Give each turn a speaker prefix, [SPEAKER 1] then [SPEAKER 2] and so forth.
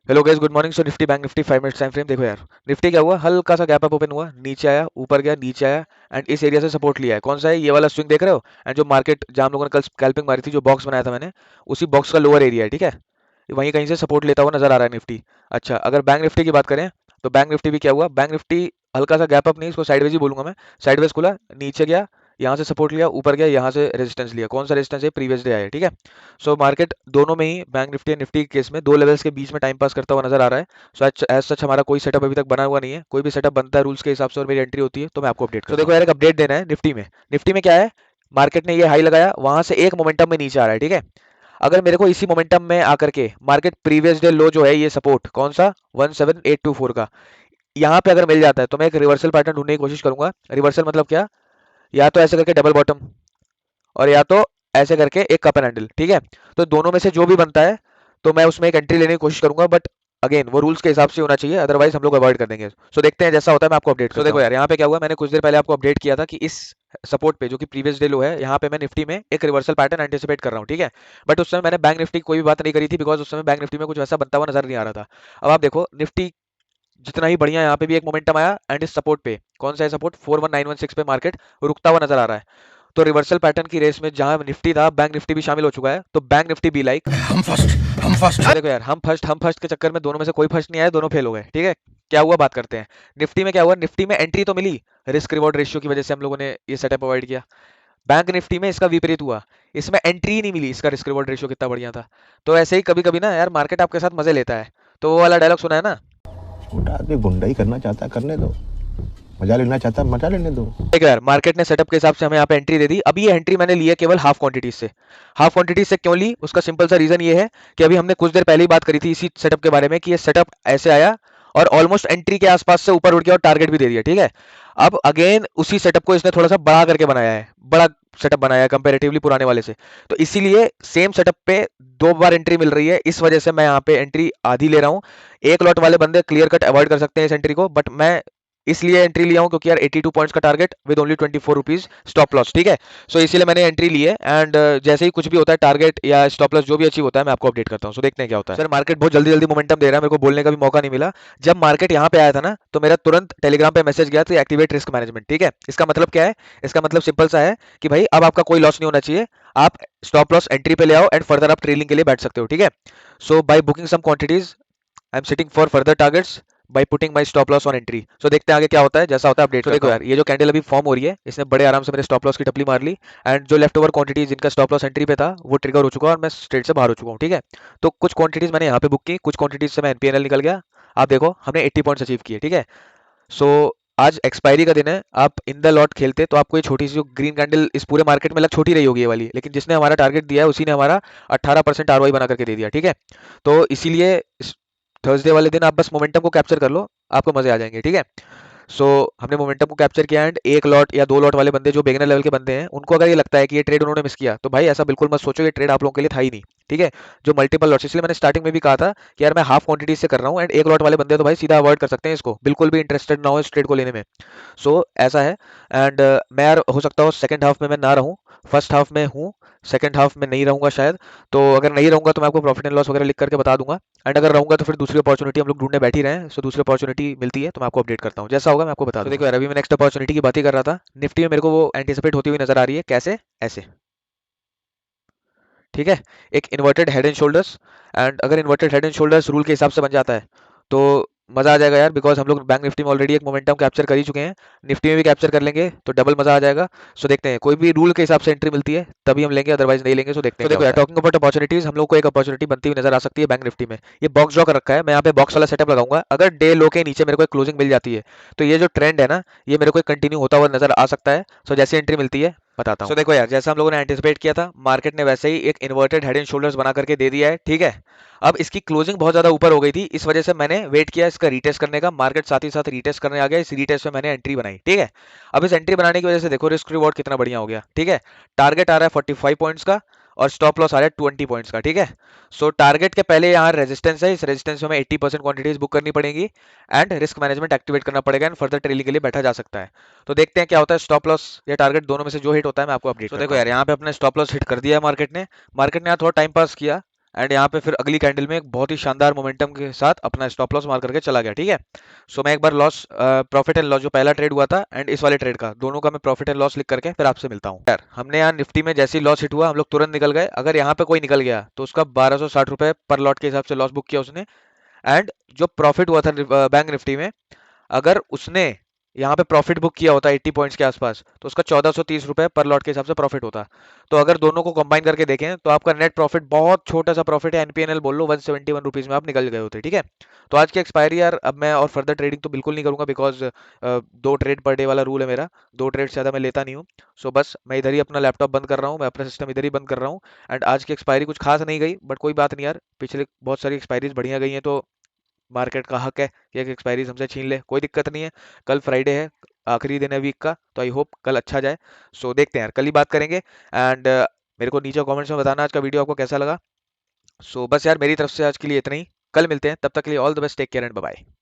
[SPEAKER 1] Hello guys, good morning. So Nifty bank Nifty 5 minutes time frame देखो यार। Nifty क्या हुआ, हल्का सा गैप अप ओपन हुआ, नीचे आया, ऊपर गया, नीचे आया एंड इस एरिया से सपोर्ट लिया है। कौन सा है? ये वाला स्विंग देख रहे हो? एंड जो मार्केट जहां हम लोगों ने कल स्कैल्पिंग मारी थी, जो बॉक्स बनाया था मैंने, उसी बॉक्स का लोअर एरिया है, ठीक है। वहीं कहीं से सपोर्ट लेता हुआ नजर आ रहा है निफ्टी। अच्छा, अगर बैंक निफ्टी की बात करें तो बैंक निफ्टी भी क्या हुआ, बैंक निफ्टी हल्का सा गैप अप, नहीं इसको साइडवेज ही बोलूंगा मैं। साइडवेज खुला, नीचे गया, यहाँ से सपोर्ट लिया, ऊपर गया, यहाँ से रेजिस्टेंस लिया। कौन सा रेजिस्टेंस है? प्रीवियस डे आया, ठीक है। सो मार्केट दोनों में ही, बैंक निफ्टी और निफ्टी के केस में, दो लेवल्स के बीच में टाइम पास करता हुआ नजर आ रहा है। सो एज सच हमारा कोई सेटअप अभी तक बना हुआ नहीं है। कोई भी सेटअप बनता है रूल्स के हिसाब से और मेरी एंट्री होती है तो मैं आपको अपडेट करता हूं। देखो यार, एक अपडेट देना है निफ्टी में। निफ्टी में क्या है, मार्केट ने ये हाई लगाया, वहां से एक मोमेंटम में नीचे आ रहा है, ठीक है। अगर मेरे को इसी मोमेंटम में आकर के मार्केट प्रीवियस डे लो जो है, ये सपोर्ट कौन सा, 17824 का, यहाँ पे अगर मिल जाता है तो मैं एक रिवर्सल पैटर्न ढूंढने की कोशिश करूंगा। रिवर्सल मतलब क्या? या तो ऐसे करके डबल बॉटम, और या तो ऐसे करके एक कप एंड हैंडल, ठीक है। तो दोनों में से जो भी बनता है तो मैं उसमें एक एंट्री लेने की कोशिश करूंगा, बट अगेन वो रूल्स के हिसाब से होना चाहिए, अदरवाइज हम लोग अवॉइड कर देंगे। सो देखते हैं जैसा होता है, मैं आपको अपडेट करता हूं। देखो यार, यहाँ पे क्या हुआ, मैंने कुछ देर पहले आपको अपडेट किया था कि इस सपोर्ट पे जो कि प्रीवियस डे लो है, यहाँ पे मैं निफ्टी में एक रिवर्सल पैटर्न एंटिसिपेट कर रहा हूँ, ठीक है। बट उस समय मैंने बैंक निफ्टी की कोई भी बात नहीं करी थी, बिकॉज उस समय बैंक निफ्टी में कुछ वैसा बनता हुआ नजर नहीं आ रहा था। अब आप देखो निफ्टी जितना ही बढ़िया, यहाँ पे भी एक मोमेंटम आया एंड इस सपोर्ट पे, कौन सा है सपोर्ट, 41916 पे मार्केट रुकता हुआ नजर आ रहा है। तो रिवर्सल पैटर्न की रेस में जहां निफ्टी था, बैंक निफ्टी भी शामिल हो चुका है। तो बैंक निफ्टी बी लाइक हम फर्स्ट। देखो यार, हम फर्स्ट के चक्कर में दोनों में से कोई फर्स्ट नहीं आया, दोनों फेल हो गए, ठीक है। क्या हुआ बात करते हैं। निफ्टी में क्या हुआ, निफ्टी में एंट्री तो मिली, रिस्क रिवॉर्ड रेशियो की वजह से हम लोगों ने ये सेटअप अवॉइड किया। बैंक निफ्टी में इसका विपरीत हुआ, इसमें एंट्री ही नहीं मिली, इसका रिस्क रिवॉर्ड रेशियो कितना बढ़िया था। तो ऐसे ही कभी कभी ना यार, मार्केट आपके साथ मजे लेता है। तो वो वाला डायलॉग सुना है ना,
[SPEAKER 2] छोटा आदमी गुंडाई करना चाहता है, करने दो। मजा लेना चाहता है, मजा लेने दो।
[SPEAKER 1] देखो यार, मार्केट ने सेटअप के हिसाब से हमें यहाँ पे एंट्री दे दी। अभी ये एंट्री मैंने ली है केवल हाफ क्वांटिटीज से। हाफ क्वांटिटीज से क्यों ली, उसका सिंपल सा रीजन ये है कि अभी हमने कुछ देर पहले ही बात करी थी इसी सेटअप के बारे में, कि ये सेटअप ऐसे आया और ऑलमोस्ट एंट्री के आसपास से ऊपर उठ गया और टारगेट भी दे दिया, ठीक है। अब अगेन उसी सेटअप को इसने थोड़ा सा बड़ा करके बनाया है, बड़ा सेटअप बनाया है कंपेरेटिवली पुराने वाले से। तो इसीलिए सेम सेटअप पे दो बार एंट्री मिल रही है, इस वजह से मैं यहाँ पे एंट्री आधी ले रहा हूँ। एक लॉट वाले बंदे क्लियर कट अवॉइड कर सकते हैं इस एंट्री को, बट मैं इसलिए एंट्री लिया हूं क्योंकि यार 82 पॉइंट्स का target with only 24 rupees stop loss, ठीक है। सो इसीलिए मैंने एंट्री ली है एंड जैसे ही कुछ भी होता है, टारगेट या स्टॉप लॉस जो भी अचीव होता है, मैं आपको अपडेट करता हूँ। सो देखते हैं क्या होता है। सर मार्केट बहुत जल्दी जल्दी मोमेंटम दे रहा है, मेरे को बोलने का भी मौका नहीं मिला। जब मार्केट यहाँ पे आया था ना, तो मेरा तुरंत टेलीग्राम पे मैसेज गया, तो एक्टिवेट रिस्क मैनेजमेंट, ठीक है। इसका मतलब क्या है? इसका मतलब सिंपल सा है कि भाई अब आपका कोई लॉस नहीं होना चाहिए, आप स्टॉप लॉस एंट्री पे ले आओ एंड फर्दर आप ट्रेलिंग के लिए बैठ सकते हो, ठीक है। So by booking some quantities I am sitting for further targets by putting my stop loss on entry. So देखते हैं आगे क्या होता है, जैसा होता है अपडेट। तो देखो यार, ये जो कैंडल अभी फॉर्म हो रही है, इसने बड़े आराम से मेरे स्टॉप लॉस की टपली मार ली एंड जो लेफ्ट ओवर क्वांटिटीज जिनका स्टॉप लॉस एंट्री पे था, वो ट्रिगर हो चुका है और मैं स्ट्रेट से बाहर हो चुका हूँ, ठीक है। तो कुछ क्वांटिटीज मैंने यहाँ पे बुक की, कुछ क्वांटिटीज से मैं एनपीएनएल निकल गया। आप देखो हमने 80 पॉइंट्स अचीव किए, ठीक है। सो आज एक्सपायरी का दिन है, आप इन द लॉट खेलते तो आपको ये छोटी सी जो ग्रीन कैंडल इस पूरे मार्केट में लग छोटी रही होगी ये वाली, लेकिन जिसने हमारा टारगेट दिया है उसी ने हमारा 18% आरओआई बना करके दे दिया, ठीक है। तो इसीलिए थर्सडे वाले दिन आप बस मोमेंटम को कैप्चर कर लो, आपको मजे आ जाएंगे, ठीक है। सो हमने मोमेंटम को कैप्चर किया एंड एक लॉट या दो लॉट वाले बंदे जो बिगिनर लेवल के बंदे हैं, उनको अगर ये लगता है कि ये ट्रेड उन्होंने मिस किया, तो भाई ऐसा बिल्कुल मत सोचो, ये ट्रेड आप लोगों के लिए था ही नहीं, ठीक है। जो मल्टीपल लॉट्स, इसलिए मैंने स्टार्टिंग में भी कहा था कि यार मैं हाफ क्वांटिटी से कर रहा हूँ एंड एक लॉट वाले बंदे तो भाई सीधा अवॉइड कर सकते हैं इसको, बिल्कुल भी इंटरेस्टेड ना हो इस ट्रेड को लेने में। सो ऐसा है एंड मैं यार हो सकता हो सेकंड हाफ में मैं ना रहूं, फर्स्ट हाफ में हूँ, सेकंड हाफ में नहीं रहूंगा शायद। तो अगर नहीं रहूंगा तो मैं आपको प्रॉफिट एंड लॉस वगैरह लिख करके बता दूंगा, एंड अगर रहूंगा तो फिर दूसरी अपॉर्चुनिटी हम लोग ढूंढने बैठ ही रहे हैं। सो दूसरी अपॉर्चुनिटी मिलती है तो मैं आपको अपडेट करता हूँ, जैसा होगा मैं आपको बता दूंगा। तो देखो यार, अभी मैं नेक्स्ट अपॉर्चुनिटी की बात ही कर रहा था, निफ्टी में मेरे को वो एंटिसिपेट होती हुई नजर आ रही है, कैसे, ऐसे, ठीक है। एक inverted head and shoulders, and अगर inverted head and shoulders rule के हिसाब से बन जाता है तो मजा आ जाएगा यार, बिकॉज हम लोग बैंक निफ्टी में ऑलरेडी एक मोमेंटम कैप्चर कर ही चुके हैं, निफ्टी में भी कैप्चर कर लेंगे तो डबल मजा आ जाएगा। सो देखते हैं, कोई भी रूल के हिसाब से एंट्री मिलती है तभी हम लेंगे, अदरवाइज नहीं लेंगे। सो देखते हैं। तो देखो यार, टॉकिंग अबाउट अपॉर्चुनिटीज, हम लोग को एक अपॉर्चुनिटी बनती हुई नजर आ सकती है बैंक निफ्टी में। ये बॉक्स ड्रॉ कर रखा है, मैं यहाँ पे बॉक्स वाला सेटअप लगाऊंगा, अगर डे लो के नीचे मेरे को एक क्लोजिंग मिल जाती है तो ये जो ट्रेंड है ना, ये मेरे को कंटिन्यू होता हुआ नजर आ सकता है। सो जैसी एंट्री मिलती है बताता हूँ। सो देखो यार, जैसा हम लोगों ने एंटिसिपेट किया था, मार्केट ने वैसे ही एक इन्वर्टेड हेड एंड शोल्डर्स बना करके दे दिया है, ठीक है। अब इसकी क्लोजिंग बहुत ज्यादा ऊपर हो गई थी, इस वजह से मैंने वेट किया इसका रीटेस्ट करने का, मार्केट साथ ही साथ रीटेस्ट करने आ गया, इस रीटेस्ट में मैंने एंट्री बनाई, ठीक है। अब इस एंट्री बनाने की वजह से देखो रिस्क रिवॉर्ड कितना बढ़िया हो गया, ठीक है। टारगेट आ रहा है 45 पॉइंट्स का और स्टॉप लॉस आ रहा है 20 पॉइंट्स का, ठीक है। सो टारगेट के पहले यहाँ रेजिस्टेंस है, इस रेजिस्टेंस में हमें 80% क्वांटिटीज बुक करनी पड़ेगी एंड रिस्क मैनेजमेंट एक्टिवेट करना पड़ेगा एंड फर्दर ट्रेलिंग के लिए बैठा जा सकता है। तो देखते हैं क्या होता है, स्टॉप लॉस या टारगेट दोनों में से जो हिट होता है मैं आपको अपडेट। तो देखो यार, यहाँ पे अपने स्टॉप लॉस हिट कर दिया है मार्केट ने। मार्केट ने यहाँ थोड़ा टाइम पास किया एंड यहाँ पे फिर अगली कैंडल में एक बहुत ही शानदार मोमेंटम के साथ अपना स्टॉप लॉस मार करके चला गया। ठीक है, सो मैं एक बार लॉस, प्रॉफिट एंड लॉस जो पहला ट्रेड हुआ था एंड इस वाले ट्रेड का, दोनों का मैं प्रॉफिट एंड लॉस लिख करके फिर आपसे मिलता हूँ। यार हमने यहाँ निफ्टी में जैसे ही लॉस हिट हुआ हम लोग तुरंत निकल गए। अगर यहाँ पे कोई निकल गया तो उसका 1260 रुपए पर लॉट के हिसाब से लॉस बुक किया उसने। एंड जो प्रॉफिट हुआ था बैंक निफ्टी में, अगर उसने यहाँ पे प्रॉफिट बुक किया होता 80 पॉइंट्स के आसपास, तो उसका 1430 रुपए पर लॉट के हिसाब से प्रॉफिट होता। तो अगर दोनों को कंबाइन करके देखें तो आपका नेट प्रॉफिट बहुत छोटा सा प्रॉफिट है, एनपीएनएल बोल लो 171 रुपीज में आप निकल गए होते। ठीक है, तो आज की एक्सपायरी यार, अब मैं और फर्दर ट्रेडिंग तो बिल्कुल नहीं करूंगा, बिकॉज 2 ट्रेड पर डे वाला रूल है मेरा, 2 ट्रेड से ज़्यादा मैं लेता नहीं हूँ। सो बस मैं इधर ही अपना लैपटॉप बंद कर रहा हूँ, मैं अपना सिस्टम इधर ही बंद कर रहा हूँ। एंड आज की एक्सपायरी कुछ खास नहीं गई, बट कोई बात नहीं यार, पिछले बहुत सारी एक्सपायरीज बढ़िया गई हैं, तो मार्केट का हक है कि एक एक्सपायरीज हमसे छीन ले, कोई दिक्कत नहीं है। कल फ्राइडे है, आखिरी दिन है वीक का, तो आई होप कल अच्छा जाए। सो देखते हैं यार, कल ही बात करेंगे। एंड मेरे को नीचे कमेंट्स में बताना आज का वीडियो आपको कैसा लगा। सो बस यार, मेरी तरफ से आज के लिए इतना ही। कल मिलते हैं, तब तक के लिए all the best, take care and bye bye.